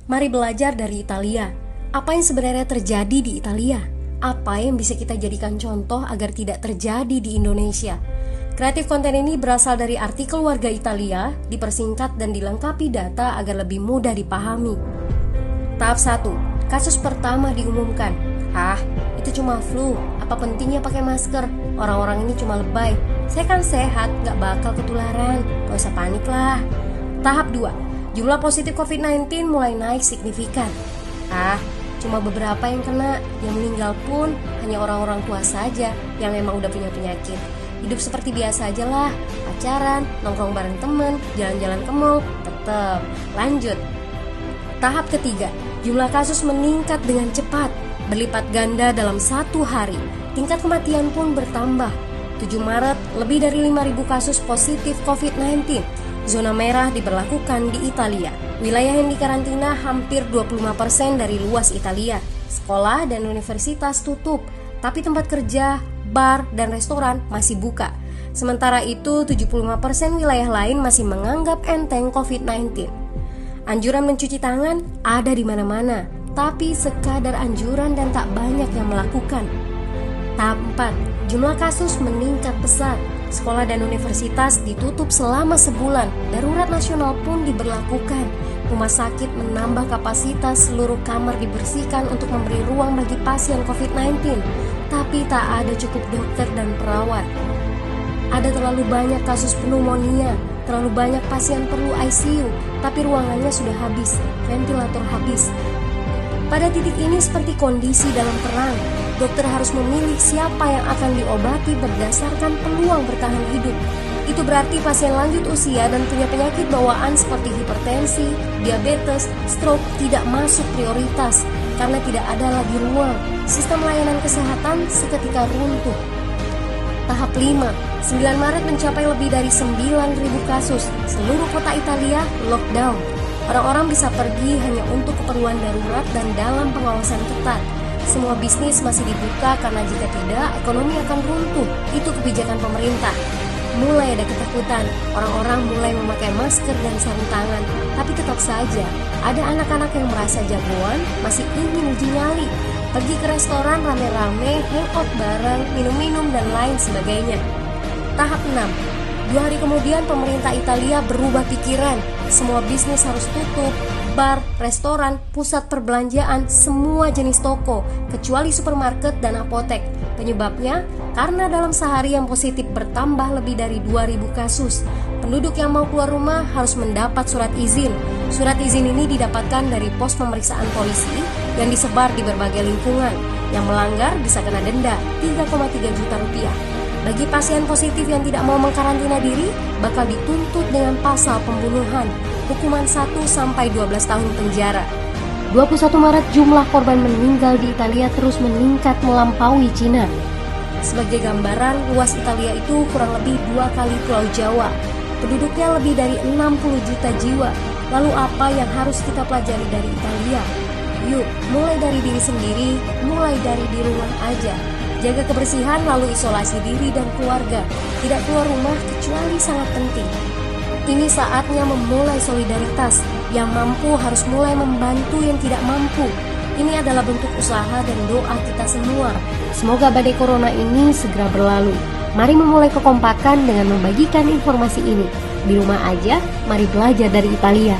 Mari belajar dari Italia. Apa yang sebenarnya terjadi di Italia? Apa yang bisa kita jadikan contoh agar tidak terjadi di Indonesia? Kreatif konten ini berasal dari artikel warga Italia, dipersingkat dan dilengkapi data agar lebih mudah dipahami. Tahap 1. Kasus pertama diumumkan. Itu cuma flu. Apa pentingnya pakai masker? Orang-orang ini cuma lebay. Saya kan sehat, gak bakal ketularan. Gak usah panik lah. Tahap 2. Jumlah positif COVID-19 mulai naik signifikan. Cuma beberapa yang kena. Yang meninggal pun hanya orang-orang tua saja yang memang udah punya penyakit. Hidup seperti biasa aja lah. Pacaran, nongkrong bareng temen, jalan-jalan ke mall, tetep. Lanjut. Tahap ketiga. Jumlah kasus meningkat dengan cepat, berlipat ganda dalam 1 hari. Tingkat kematian pun bertambah. 7 Maret, lebih dari 5.000 kasus positif COVID-19. Zona merah diberlakukan di Italia. Wilayah yang dikarantina hampir 25% dari luas Italia. Sekolah dan universitas tutup, tapi tempat kerja, bar, dan restoran masih buka. Sementara itu, 75% wilayah lain masih menganggap enteng COVID-19. Anjuran mencuci tangan ada di mana-mana, tapi sekadar anjuran dan tak banyak yang melakukan. Tahap 4. Jumlah kasus meningkat pesat. Sekolah dan universitas ditutup selama sebulan. Darurat nasional pun diberlakukan. Rumah sakit menambah kapasitas, seluruh kamar dibersihkan untuk memberi ruang bagi pasien COVID-19. Tapi tak ada cukup dokter dan perawat. Ada terlalu banyak kasus pneumonia, terlalu banyak pasien perlu ICU, tapi ruangannya sudah habis, ventilator habis. Pada titik ini seperti kondisi dalam perang. Dokter harus memilih siapa yang akan diobati berdasarkan peluang bertahan hidup. Itu berarti pasien lanjut usia dan punya penyakit bawaan seperti hipertensi, diabetes, stroke tidak masuk prioritas karena tidak ada lagi ruang. Sistem layanan kesehatan seketika runtuh. Tahap 5. 9 Maret mencapai lebih dari 9.000 kasus. Seluruh kota Italia lockdown. Orang-orang bisa pergi hanya untuk keperluan darurat dan dalam pengawasan ketat. Semua bisnis masih dibuka karena jika tidak, ekonomi akan runtuh. Itu kebijakan pemerintah. Mulai ada ketakutan, orang-orang mulai memakai masker dan sarung tangan. Tapi tetap saja, ada anak-anak yang merasa jagoan, masih ingin uji nyali. Pergi ke restoran rame-rame, hangout bareng, minum-minum dan lain sebagainya. Tahap 6. 2 hari kemudian pemerintah Italia berubah pikiran. Semua bisnis harus tutup. Bar, restoran, pusat perbelanjaan, semua jenis toko, kecuali supermarket dan apotek. Penyebabnya, karena dalam sehari yang positif bertambah lebih dari 2.000 kasus. Penduduk yang mau keluar rumah harus mendapat surat izin. Surat izin ini didapatkan dari pos pemeriksaan polisi yang disebar di berbagai lingkungan. Yang melanggar bisa kena denda 3,3 juta rupiah. Bagi pasien positif yang tidak mau mengkarantina diri, bakal dituntut dengan pasal pembunuhan, hukuman 1-12 tahun penjara. 21 Maret jumlah korban meninggal di Italia terus meningkat melampaui Cina. Sebagai gambaran, luas Italia itu kurang lebih 2 kali Pulau Jawa. Penduduknya lebih dari 60 juta jiwa. Lalu apa yang harus kita pelajari dari Italia? Yuk, mulai dari diri sendiri, mulai dari di rumah aja. Jaga kebersihan lalu isolasi diri dan keluarga. Tidak keluar rumah kecuali sangat penting. Ini saatnya memulai solidaritas. Yang mampu harus mulai membantu yang tidak mampu. Ini adalah bentuk usaha dan doa kita semua. Semoga badai corona ini segera berlalu. Mari memulai kekompakan dengan membagikan informasi ini. Di rumah aja, mari belajar dari Italia.